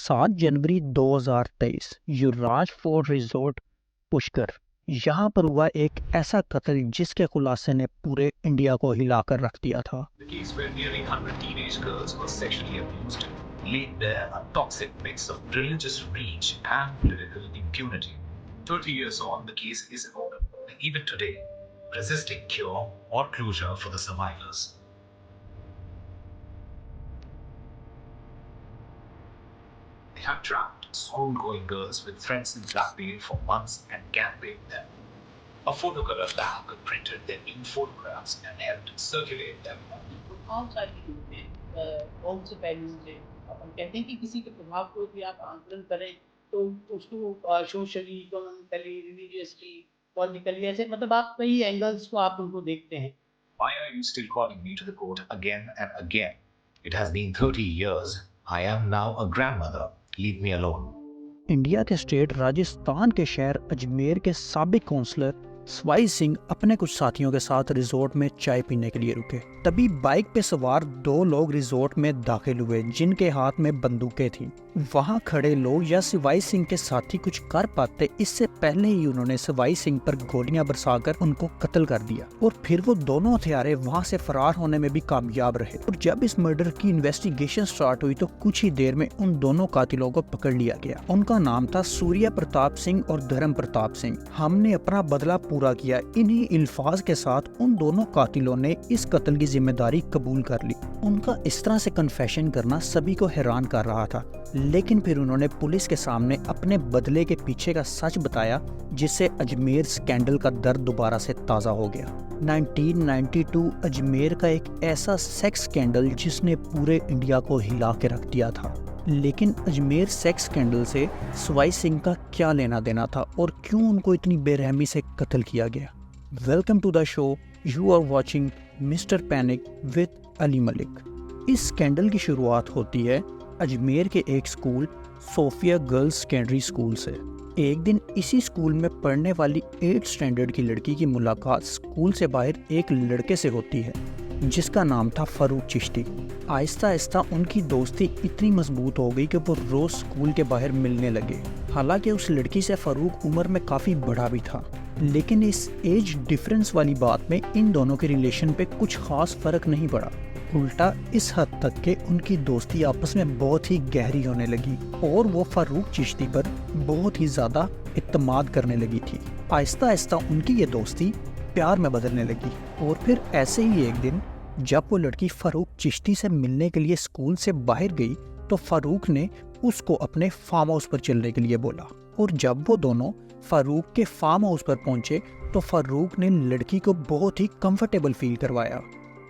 7 जनवरी 2023 युवराज fort resort Pushkar. यहाँ पर हुआ एक ऐसा कत्ल जिसके खुलासे ने पूरे इंडिया को हिलाकर रख दिया था। The case where nearly 100 teenage girls were sexually abused laid bare a toxic mix of religious reach and political impunity. 30 years on, the case is open, even today, resisting cure or closure for the survivors. They have trapped school-going girls with friends in blackmail for months and gang-raped them. A photocolor lab printed their new photographs and helped circulate them. बहुत सारी चीजें हैं, बहुत से पहलू से अपन कहते हैं कि किसी के प्रभाव को भी आप आंकलन करें तो उसको सोशली, इकोनॉमिकली, रिलीजियसली, पॉलिटिकली, ऐसे मतलब आप कई एंगल्स को आप उनको देखते हैं। Why are you still calling me to the court again and again? It has been 30 years. I am now a grandmother. Leave me alone. India के स्टेट राजस्थान के शहर अजमेर के साबिक काउंसलर स्वाई सिंह अपने कुछ साथियों के साथ रिजोर्ट में चाय पीने के लिए रुके। तभी बाइक पे सवार 2 लोग रिजोर्ट में दाखिल हुए जिनके हाथ में बंदूकें थीं। वहां खड़े लोग या स्वाई सिंह के साथी कुछ कर पाते इससे पहले ही उन्होंने स्वाई सिंह पर गोलियां बरसाकर उनको कत्ल कर दिया और फिर वो दोनों हथियारे वहां से फरार होने में भी कामयाब रहे। और जब इस मर्डर की इन्वेस्टिगेशन स्टार्ट हुई तो कुछ ही देर में उन दोनों कातिलों को पकड़ लिया गया। उनका नाम था सूर्य प्रताप सिंह और धर्म प्रताप सिंह। हमने अपना बदला पूरा किया, इन्हीं अल्फाज के साथ उन दोनों कातिलों ने इस कत्ल की जिम्मेदारी कबूल कर ली। उनका इस तरह से कन्फेशन करना सभी को हैरान कर रहा था, लेकिन फिर उन्होंने पुलिस के सामने अपने बदले के पीछे का सच बताया जिससे अजमेर स्कैंडल का दर्द दोबारा से ताज़ा हो गया। 1992 अजमेर का एक ऐसा सेक्स स्कैंडल जिसने पूरे इंडिया को हिला के रख दिया था। लेकिन अजमेर सेक्स स्कैंडल से स्वाई सिंह का क्या लेना देना था और क्यों उनको इतनी बेरहमी से कत्ल किया गया? Welcome to the show, you are watching mister panic with Ali Malik. इस स्कैंडल की शुरुआत होती है अजमेर के एक school Sophia girls secondary school से। एक दिन इसी स्कूल में पढ़ने वाली 8th स्टैंडर्ड की लड़की की मुलाकात स्कूल से बाहर एक लड़के से होती है जिसका नाम था फारूक चिश्ती। आहिस्ता आहिस्ता उनकी दोस्ती इतनी मजबूत हो गई कि वो रोज स्कूल के बाहर मिलने लगे। हालांकि उस लड़की से फारूक उम्र में काफ़ी बड़ा भी था, लेकिन इस एज डिफरेंस वाली बात में इन दोनों के रिलेशन पे कुछ खास फर्क नहीं पड़ा। उल्टा इस हद तक कि उनकी दोस्ती आपस में बहुत ही गहरी होने लगी और वो फारूक चिश्ती पर बहुत ही ज़्यादा इत्तेमाद करने लगी थी। आहिस्ता आहिस्ता उनकी ये दोस्ती प्यार में बदलने लगी। और फिर ऐसे ही एक दिन जब वो लड़की फारूक चिश्ती से मिलने के लिए स्कूल से बाहर गई तो फारूक ने उसको अपने फार्म हाउस पर चलने के लिए बोला। और जब वो दोनों फारूक के फार्म हाउस पर पहुंचे तो फारूक ने लड़की को बहुत ही कंफर्टेबल फील करवाया।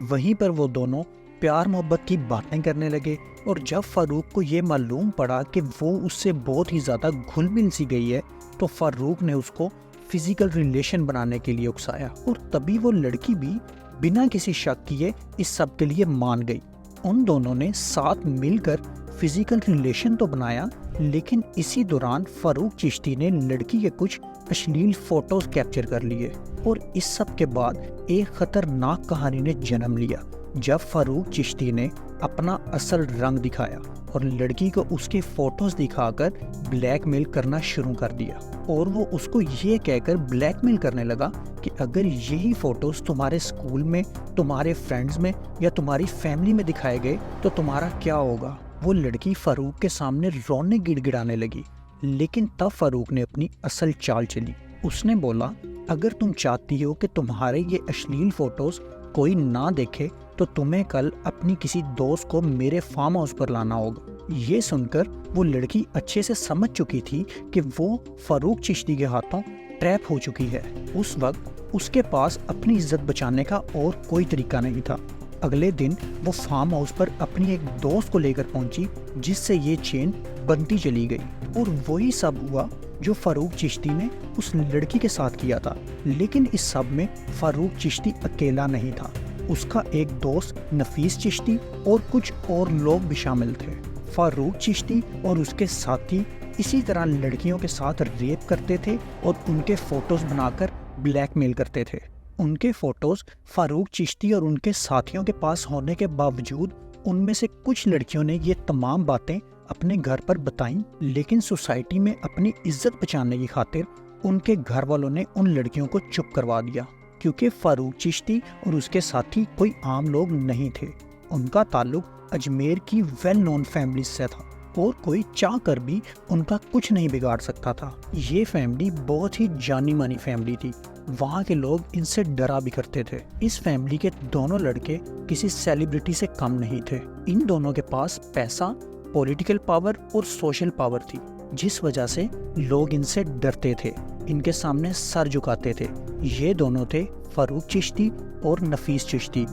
वहीं पर वो दोनों प्यार मोहब्बत की बातें करने लगे और जब फारूक को ये मालूम पड़ा कि वो उससे बहुत ही ज़्यादा घुल मिल सी गई है तो फारूक ने उसको फिजिकल रिलेशन बनाने के लिए उकसाया और तभी वो लड़की भी बिना किसी शक किए इस सब के लिए मान गई। उन दोनों ने साथ मिलकर फिजिकल रिलेशन तो बनाया, लेकिन इसी दौरान फारूक चिश्ती ने लड़की के कुछ अश्लील फोटोज कैप्चर कर लिए और इस सब के बाद एक खतरनाक कहानी ने जन्म लिया जब फारूक चिश्ती ने अपना असल रंग दिखाया और लड़की को उसके फोटोज दिखाकर ब्लैकमेल करना शुरू कर दिया। और वो उसको ये कहकर ब्लैकमेल करने लगा कि अगर यही फोटोज तुम्हारे स्कूल में, तुम्हारे फ्रेंड्स में या तुम्हारी फैमिली में दिखाए गए तो तुम्हारा क्या होगा। वो लड़की फारूक के सामने रोने गिड़गिड़ाने लगी, लेकिन तब फारूक ने अपनी असल चाल चली। उसने बोला, अगर तुम चाहती हो कि तुम्हारे ये अश्लील फोटोज कोई ना देखे तो तुम्हें कल अपनी किसी दोस्त को मेरे फार्म हाउस पर लाना होगा। ये सुनकर वो लड़की अच्छे से समझ चुकी थी कि वो फारूक चिश्ती के हाथों ट्रैप हो चुकी है। उस वक्त उसके पास अपनी इज्जत बचाने का और कोई तरीका नहीं था। अगले दिन वो फार्म हाउस पर अपनी एक दोस्त को लेकर पहुंची जिससे ये चेन बनती चली गई और वही सब हुआ जो फारूक चिश्ती ने उस लड़की के साथ किया था। लेकिन इस सब में फारूक चिश्ती अकेला नहीं था, उसका एक दोस्त नफीस चिश्ती और कुछ और लोग भी शामिल थे। फारूक चिश्ती और उसके साथी इसी तरह लड़कियों के साथ रेप करते थे और उनके फोटोज बनाकर ब्लैकमेल करते थे। उनके फोटोज फारूक चिश्ती और उनके साथियों के पास होने के बावजूद उनमें से कुछ लड़कियों ने ये तमाम बातें اپنے گھر پر بتائیں، لیکن سوسائٹی میں اپنی عزت بچانے کی خاطر ان کے گھر والوں نے ان لڑکیوں کو چپ کروا دیا، کیونکہ فاروق چشتی اور اس کے ساتھی کوئی عام لوگ نہیں تھے۔ ان کا تعلق اجمیر کی ویل نون فیملی سے تھا اور کوئی چاہ کر بھی ان کا کچھ نہیں بگاڑ سکتا تھا۔ یہ فیملی بہت ہی جانی مانی فیملی تھی، وہاں کے لوگ ان سے ڈرا بھی کرتے تھے۔ اس فیملی کے دونوں لڑکے کسی سیلیبریٹی سے کم نہیں تھے، ان دونوں کے پاس پیسہ، پولیٹیکل پاور اور سوشل پاور تھی، جس وجہ سے لوگ ان سے ڈرتے تھے، ان کے سامنے سر جھکاتے تھے۔ یہ دونوں تھے فاروق چشتی اور نفیس چشتی۔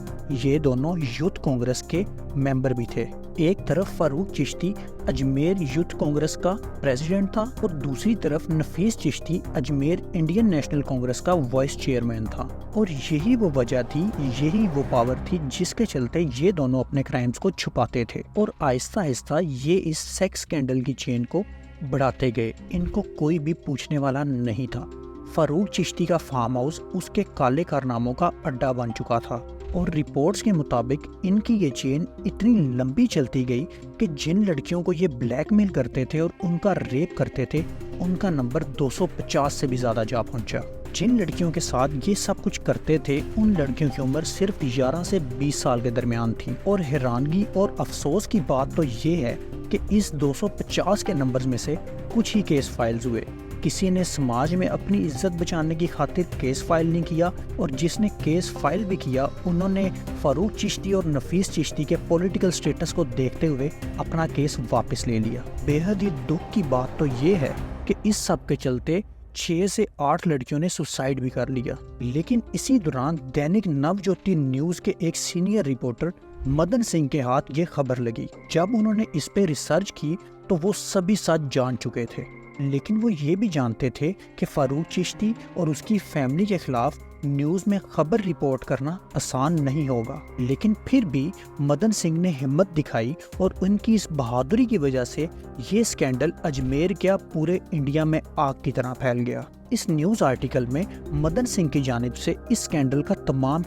یہ دونوں یوتھ کانگریس کے ممبر بھی تھے۔ ایک طرف فاروق چشتی اجمیر یوتھ کانگریس کا پریزیڈنٹ تھا اور دوسری طرف نفیس چشتی اجمیر انڈین نیشنل کانگریس کا وائس چیئرمین تھا۔ اور یہی وہ وجہ تھی، یہی وہ پاور تھی جس کے چلتے یہ دونوں اپنے کرائمز کو چھپاتے تھے اور آہستہ آہستہ یہ اس سیکس سکینڈل کی چین کو بڑھاتے گئے۔ ان کو کوئی بھی پوچھنے والا نہیں تھا۔ فاروق چشتی کا فارم ہاؤس اس کے کالے کارناموں کا اڈا بن چکا تھا اور رپورٹس کے مطابق ان کی یہ چین اتنی لمبی چلتی گئی کہ جن لڑکیوں کو یہ بلیک میل کرتے تھے اور ان کا ریپ کرتے تھے، ان کا نمبر 250 سے بھی زیادہ جا پہنچا۔ جن لڑکیوں کے ساتھ یہ سب کچھ کرتے تھے، ان لڑکیوں کی عمر صرف 11 سے 20 سال کے درمیان تھی۔ اور حیرانگی اور افسوس کی بات تو یہ ہے کہ اس 250 کے نمبرز میں سے کچھ ہی کیس فائلز ہوئے۔ کسی نے سماج میں اپنی عزت بچانے کی خاطر کیس فائل نہیں کیا، اور جس نے کیس فائل بھی کیا انہوں نے فاروق چشتی اور نفیس چشتی کے پولیٹیکل سٹیٹس کو دیکھتے ہوئے اپنا کیس واپس لے لیا۔ بے حد ہی دکھ کی بات تو یہ ہے کہ اس سب کے چلتے 6 سے 8 لڑکیوں نے سوسائڈ بھی کر لیا۔ لیکن اسی دوران دینک نو جیوتی نیوز کے ایک سینئر رپورٹر مدن سنگھ کے ہاتھ یہ خبر لگی۔ جب انہوں نے اس پہ ریسرچ کی تو وہ سبھی سچ جان چکے تھے، لیکن وہ یہ بھی جانتے تھے کہ فاروق چشتی اور اس کی فیملی کے خلاف نیوز میں خبر رپورٹ کرنا آسان نہیں ہوگا۔ لیکن پھر بھی مدن سنگھ نے ہمت دکھائی اور ان کی اس بہادری کی وجہ سے یہ سکینڈل اجمیر کیا پورے انڈیا میں آگ کی طرح پھیل گیا۔ اس نیوز آرٹیکل میں مدن سنگھ کی جانب سے اس سکینڈل کا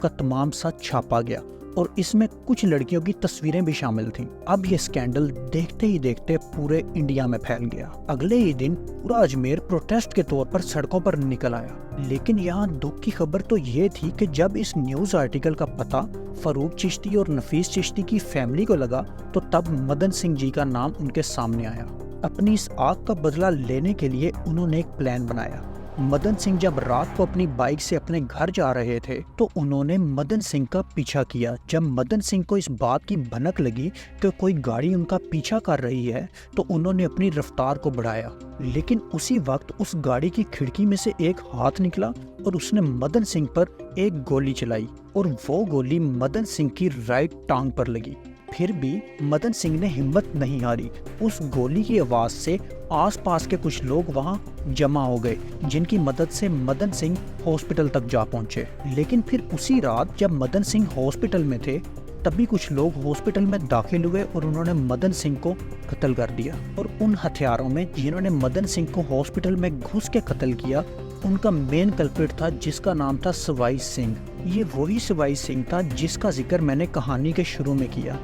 تمام سچ چھاپا گیا اور اس میں کچھ لڑکیوں کی تصویریں بھی شامل تھیں۔ اب یہ سکینڈل دیکھتے ہی دیکھتے پورے انڈیا میں پھیل گیا۔ اگلے ہی دن پورا اجمیر پروٹیسٹ کے طور پر سڑکوں پر نکل آیا۔ لیکن یہاں دکھ کی خبر تو یہ تھی کہ جب اس نیوز آرٹیکل کا پتہ فاروق چشتی اور نفیس چشتی کی فیملی کو لگا تو تب مدن سنگھ جی کا نام ان کے سامنے آیا۔ اپنی اس آگ کا بدلہ لینے کے لیے انہوں نے ایک پلان بنایا۔ مدن سنگھ جب رات کو اپنی بائک سے اپنے گھر جا رہے تھے تو انہوں نے مدن سنگھ کا پیچھا کیا۔ جب مدن سنگھ کو اس بات کی بھنک لگی کہ کوئی گاڑی ان کا پیچھا کر رہی ہے تو انہوں نے اپنی رفتار کو بڑھایا، لیکن اسی وقت اس گاڑی کی کھڑکی میں سے ایک ہاتھ نکلا اور اس نے مدن سنگھ پر ایک گولی چلائی اور وہ گولی مدن سنگھ کی رائٹ ٹانگ پر لگی۔ پھر بھی مدن سنگھ نے ہمت نہیں ہاری۔ اس گولی کی آواز سے آس پاس کے کچھ لوگ وہاں جمع ہو گئے، جن کی مدد سے مدن سنگھ ہاسپٹل تک جا پہنچے۔ لیکن پھر اسی رات جب مدن سنگھ ہاسپٹل میں تھے تبھی کچھ لوگ ہاسپٹل میں داخل ہوئے اور انہوں نے مدن سنگھ کو قتل کر دیا۔ اور ان ہتھیاروں میں جنہوں نے مدن سنگھ کو ہاسپٹل میں گھس کے قتل کیا، ان کا مین کلپریٹ تھا جس کا نام تھا سوائی سنگھ۔ یہ وہی سوائی سنگھ تھا جس کا ذکر میں نے کہانی کے شروع میں کیا،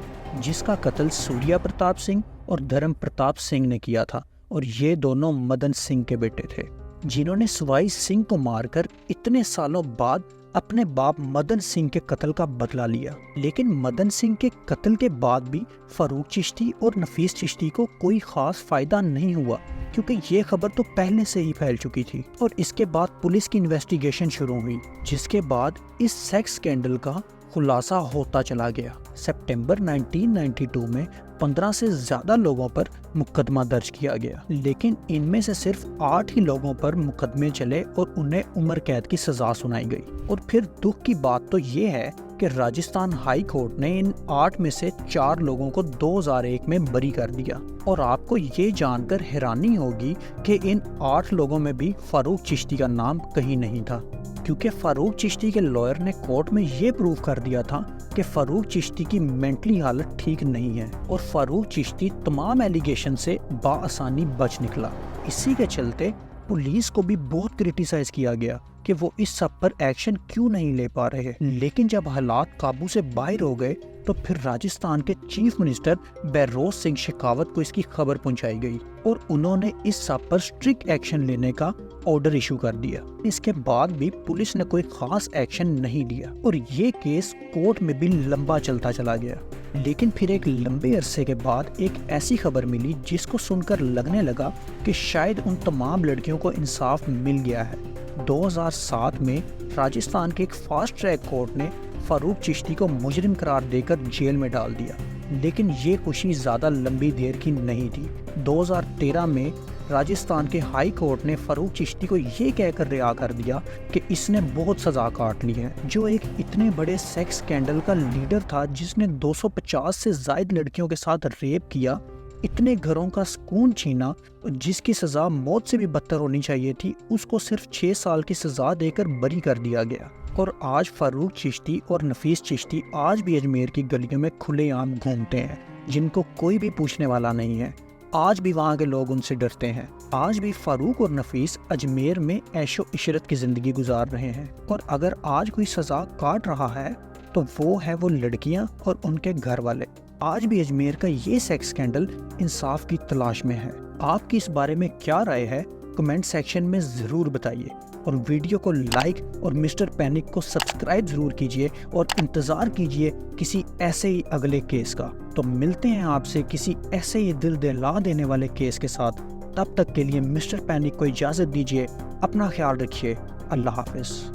جس کا قتل سوریا پرتاپ سنگھ اور دھرم پرتاپ سنگھ نے کیا تھا، اور یہ دونوں مدن سنگھ کے بیٹے تھے، جنہوں نے سوائی سنگھ کو مار کر اتنے سالوں بعد اپنے باپ مدن سنگھ کے قتل کا بدلہ لیا۔ لیکن مدن سنگھ کے قتل کے بعد بھی فاروق چشتی اور نفیس چشتی کو کوئی خاص فائدہ نہیں ہوا، کیونکہ یہ خبر تو پہلے سے ہی پھیل چکی تھی۔ اور اس کے بعد پولیس کی انویسٹیگیشن شروع ہوئی، جس کے بعد اس سیکس سکینڈل کا خلاصہ ہوتا چلا گیا۔ سپٹمبر 1992 میں 15 سے زیادہ لوگوں پر مقدمہ درج کیا گیا، لیکن ان میں سے صرف 8 ہی لوگوں پر مقدمے چلے اور انہیں عمر قید کی سزا سنائی گئی۔ اور پھر دکھ کی بات تو یہ ہے کہ راجستھان ہائی کورٹ نے ان 8 میں سے 4 لوگوں کو 2001 میں بری کر دیا۔ اور آپ کو یہ جان کر حیرانی ہوگی کہ ان 8 لوگوں میں بھی فاروق چشتی کا نام کہیں نہیں تھا، کیونکہ فاروق چشتی کے لائر نے کورٹ میں یہ پروف کر دیا تھا کہ فاروق چشتی کی مینٹلی حالت ٹھیک نہیں ہے اور فاروق چشتی تمام ایلیگیشن سے بآسانی بچ نکلا۔ اسی کے چلتے पुलिस को भी बहुत क्रिटिसाइज किया गया कि वो इस सब पर एक्शन क्यों नहीं ले पा रहे। लेकिन जब हालात काबू से बाहर हो गए तो फिर राजस्थान के chief minister bureaus Singh Shekhawat को इसकी खबर पहुंचाई गई और उन्होंने इस सब पर स्ट्रिक्ट एक्शन लेने का ऑर्डर इशू कर दिया। इसके बाद भी पुलिस ने कोई खास एक्शन नहीं लिया और ये केस कोर्ट में भी लंबा चलता चला गया। लेकिन फिर एक लंबे अरसे के बाद एक ऐसी खबर मिली जिसको सुनकर लगने लगा कि शायद उन तमाम लड़कियों को इंसाफ मिल गया है। 2007 में राजस्थान के एक फास्ट ट्रैक कोर्ट ने फारूक चिश्ती को मुजरिम करार देकर जेल में डाल दिया। लेकिन ये खुशी ज़्यादा लंबी देर की नहीं थी। 2013 में राजस्थान के हाई कोर्ट ने फारूक चिश्ती को ये कहकर रिहा कर दिया कि इसने बहुत सज़ा काट ली है। जो एक इतने बड़े सेक्स स्कैंडल का लीडर था, जिसने 250 से ज़ायद लड़कियों के साथ रेप किया, इतने घरों का सुकून छीना, जिसकी सज़ा मौत से भी बदतर होनी चाहिए थी, उसको सिर्फ 6 साल की सज़ा देकर बरी कर दिया गया। और आज फारूक चिश्ती और नफीस चिश्ती आज भी अजमेर की गलियों में खुलेआम घूमते हैं, जिनको कोई भी पूछने वाला नहीं है। आज भी वहाँ के लोग उनसे डरते हैं। आज भी फारूक और नफीस अजमेर में ऐशो इशरत की ज़िंदगी गुजार रहे हैं। और अगर आज कोई सज़ा काट रहा है तो वो है वो लड़कियाँ और उनके घर वाले। आज भी अजमेर का ये सेक्स स्कैंडल इंसाफ की तलाश में है। आपकी इस बारे में क्या राय है, कमेंट सेक्शन में ज़रूर बताइए और वीडियो को लाइक और मिस्टर पैनिक को सब्सक्राइब ज़रूर कीजिए और इंतज़ार कीजिए किसी ऐसे ही अगले केस का। तो मिलते हैं आपसे किसी ऐसे ही दिल दहला देने वाले केस के साथ। तब तक के लिए मिस्टर पैनिक को इजाज़त दीजिए। अपना ख्याल रखिए। अल्लाह हाफ़िज़।